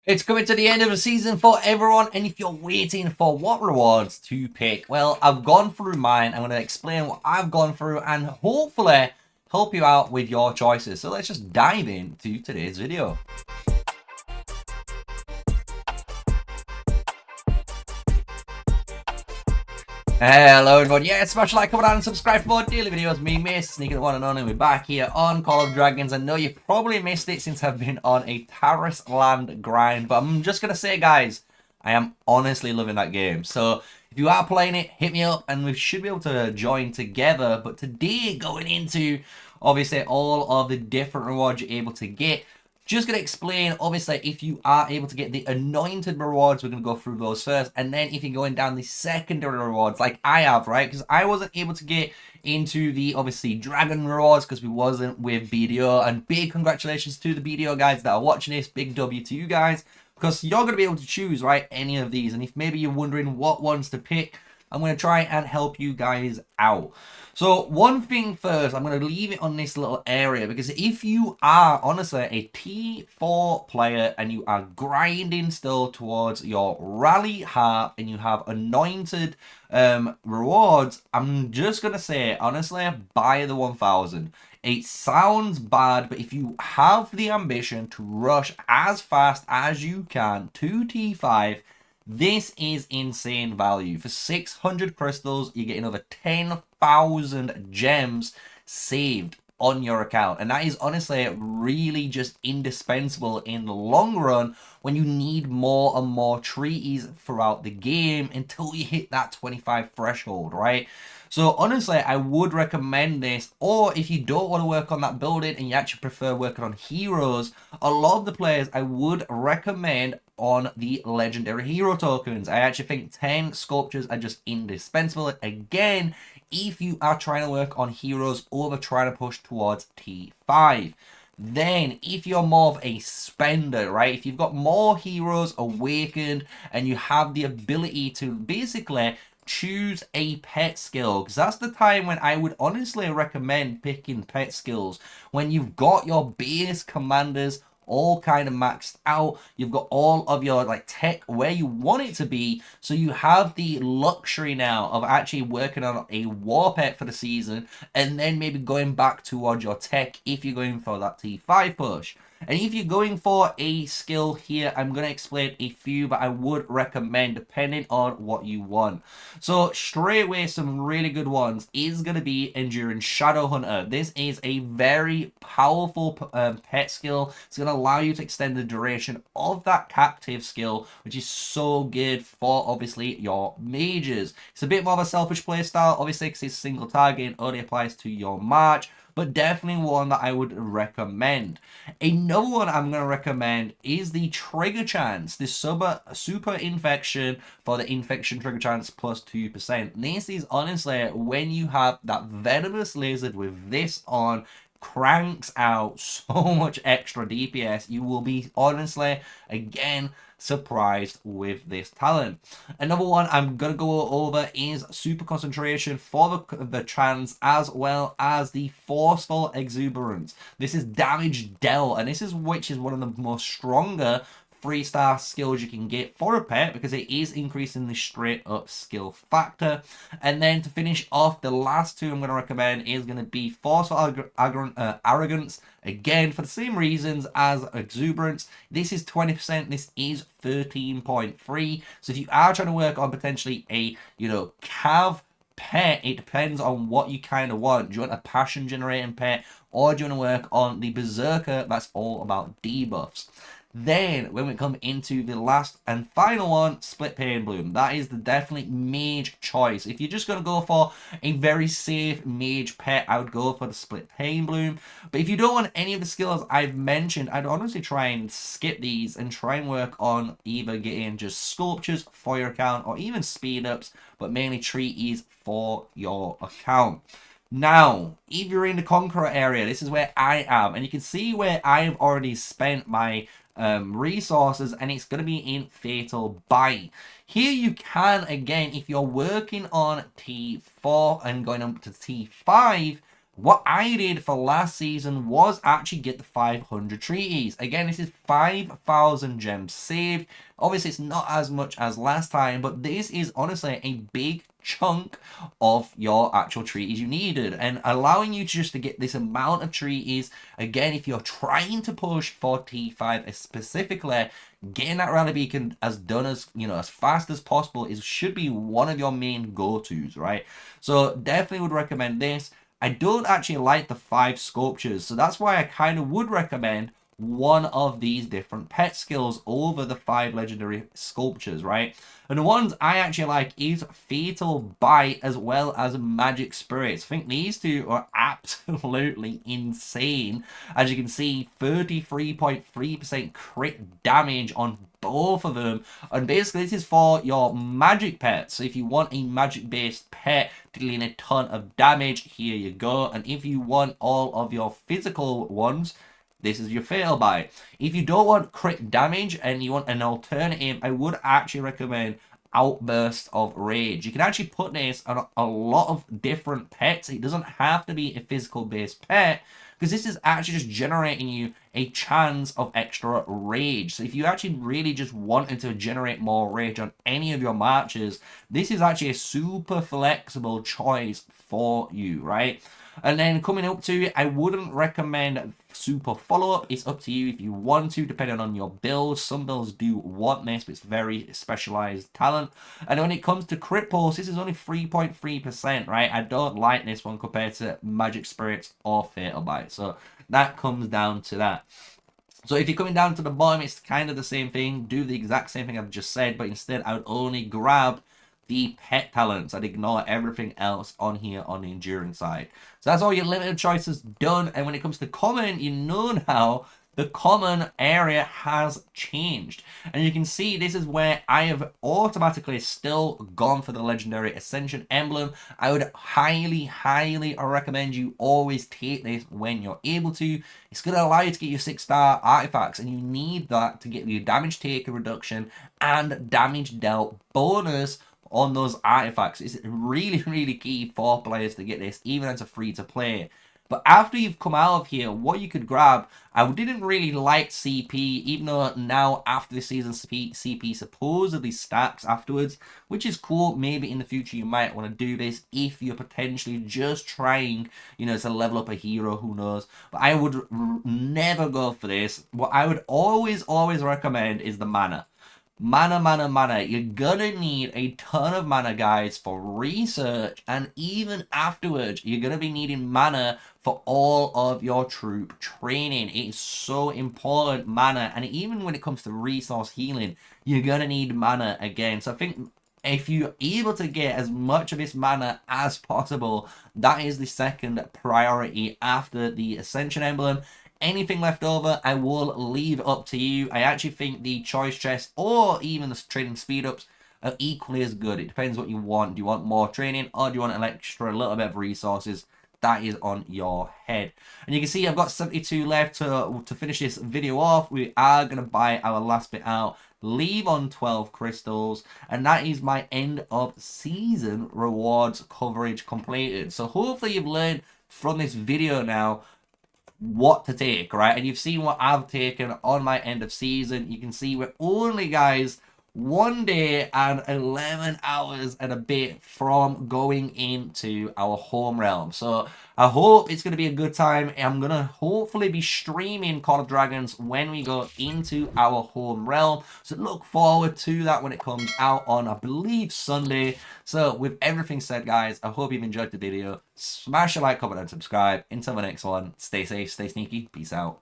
It's coming to the end of the season for everyone, and if you're waiting for what rewards to pick, well, I've gone through mine. I'm going to explain what I've gone through and hopefully help you out with your choices. So let's just dive into today's video. Hello everyone, yeah, smash like, comment down and subscribe for more daily videos. Me, MrSneakyy, the one and only, we're back here on Call of Dragons. I know you probably missed it since I've been on a Terrace land grind, but I'm just going to say, guys, I am honestly loving that game. So if you are playing it, hit me up and we should be able to join together. But today, going into, obviously, all of the different rewards you're able to get, just going to explain, obviously, if you are able to get the anointed rewards, we're going to go through those first. And then if you're going down the secondary rewards, like I have, right? Because I wasn't able to get into the, obviously, dragon rewards because we wasn't with BDO. And big congratulations to the BDO guys that are watching this. Big W to you guys. Because you're going to be able to choose, right, any of these. And if maybe you're wondering what ones to pick, I'm going to try and help you guys out. So one thing first, I'm going to leave it on this little area because if you are honestly a T4 player and you are grinding still towards your rally harp and you have anointed rewards, I'm just going to say, honestly, buy the 1000. It sounds bad, but if you have the ambition to rush as fast as you can to T5, this is insane value. For 600 crystals, you're getting over 10,000 gems saved on your account. And that is honestly really just indispensable in the long run when you need more and more treaties throughout the game until you hit that 25 threshold, right? So honestly, I would recommend this. Or if you don't want to work on that building and you actually prefer working on heroes, a lot of the players I would recommend on the legendary hero tokens. I actually think 10 sculptures are just indispensable. Again, if you are trying to work on heroes over trying to push towards T5. Then, if you're more of a spender, right? If you've got more heroes awakened and you have the ability to basically choose a pet skill, because that's the time when I would honestly recommend picking pet skills. When you've got your base commanders all kind of maxed out, you've got all of your like tech where you want it to be, so you have the luxury now of actually working on a war pet for the season and then maybe going back towards your tech if you're going for that T5 push. And if you're going for a skill here, I'm going to explain a few, but I would recommend depending on what you want. So straight away, some really good ones is going to be Enduring Shadow Hunter. This is a very powerful pet skill. It's going to allow you to extend the duration of that captive skill, which is so good for obviously your mages. It's a bit more of a selfish playstyle, obviously, because it's single target and only applies to your March, but definitely one that I would recommend. Another one I'm going to recommend is the Trigger Chance, this super infection for the infection trigger chance plus 2%. This is honestly, when you have that venomous lizard with this on, cranks out so much extra DPS. You will be honestly, again, surprised with this talent. Another one I'm going to go over is Super Concentration for the trans, as well as the Forceful Exuberance. This is damage Dell, and this is which is one of the most stronger 3-star skills you can get for a pet because it is increasing the straight up skill factor. And then to finish off, the last two I'm going to recommend is going to be Forceful Arrogance, again for the same reasons as Exuberance. This is 20%, this is 13.3. So if you are trying to work on potentially a, cav pet, it depends on what you kind of want. Do you want a passion generating pet, or do you want to work on the Berserker that's all about debuffs? Then, when we come into the last and final one, Split Pain Bloom. That is the definitely mage choice. If you're just going to go for a very safe mage pet, I would go for the Split Pain Bloom. But if you don't want any of the skills I've mentioned, I'd honestly try and skip these and try and work on either getting just sculptures for your account or even speed ups, but mainly treaties for your account. Now, if you're in the Conqueror area, this is where I am, and you can see where I've already spent my resources, and it's going to be in Fatal Bite. Here you can, again, if you're working on T4 and going up to T5, What I did for last season was actually get the 500 treaties. Again, this is 5,000 gems saved. Obviously, it's not as much as last time, but this is honestly a big chunk of your actual treaties you needed, and allowing you just to get this amount of treaties. Again, if you're trying to push for T5 specifically, getting that rally beacon as done as, you know, as fast as possible is should be one of your main go-tos, right? So definitely would recommend this. I don't actually like the 5 sculptures, so that's why I kind of would recommend one of these different pet skills over the 5 legendary sculptures, right? And the ones I actually like is Fatal Bite as well as Magic Spirits. I think these two are absolutely insane. As you can see, 33.3% crit damage on both of them, and basically this is for your magic pets. So if you want a magic based pet dealing a ton of damage, here you go. And if you want all of your physical ones, this is your Fatal Bite. If you don't want crit damage and you want an alternative, I would actually recommend Outburst of Rage. You can actually put this on a lot of different pets. It doesn't have to be a physical based pet, because this is actually just generating you a chance of extra rage. So if you actually really just wanted to generate more rage on any of your matches, this is actually a super flexible choice for you, right? And then coming up to it, I wouldn't recommend super follow-up. It's up to you if you want to, depending on your builds. Some builds do want this, but it's very specialized talent. And when it comes to crit pulse, this is only 3.3%, right? I don't like this one compared to Magic Spirits or Fatal Bite. So that comes down to that. So if you're coming down to the bottom, it's kind of the same thing. Do the exact same thing I've just said, but instead I would only grab the pet talents. I'd ignore everything else on here on the endurance side. So that's all your limited choices done. And when it comes to common, you know now the common area has changed. And you can see this is where I have automatically still gone for the legendary Ascension emblem. I would highly recommend you always take this when you're able to. It's going to allow you to get your 6-star artifacts, and you need that to get your damage taker reduction and damage dealt bonus on those artifacts. It's really key for players to get this, even as a free to play. But after you've come out of here, what you could grab, I didn't really like CP, even though now after the season CP supposedly stacks afterwards, which is cool. Maybe in the future you might want to do this if you're potentially just trying, you know, to level up a hero, who knows. But I would never go for this. What I would always recommend is the mana. Mana. You're gonna need a ton of mana, guys, for research, and even afterwards, you're gonna be needing mana for all of your troop training. It is so important, mana, and even when it comes to resource healing, you're gonna need mana again. So I think if you're able to get as much of this mana as possible, that is the second priority after the Ascension emblem. Anything left over, I will leave up to you. I actually think the choice chest or even the training speed ups are equally as good. It depends what you want. Do you want more training, or do you want an extra little bit of resources? That is on your head. And you can see I've got 72 left to finish this video off. We are going to buy our last bit out, leave on 12 crystals, and that is my end of season rewards coverage completed. So hopefully you've learned from this video now what to take, right? And you've seen what I've taken on my end of season. You can see we're only, guys, 1 day and 11 hours and a bit from going into our home realm. So I hope it's going to be a good time. I'm going to hopefully be streaming Call of Dragons when we go into our home realm. So look forward to that when it comes out on, I believe, Sunday. So with everything said, guys, I hope you've enjoyed the video. Smash a like, comment, and subscribe. Until the next one, stay safe, stay sneaky. Peace out.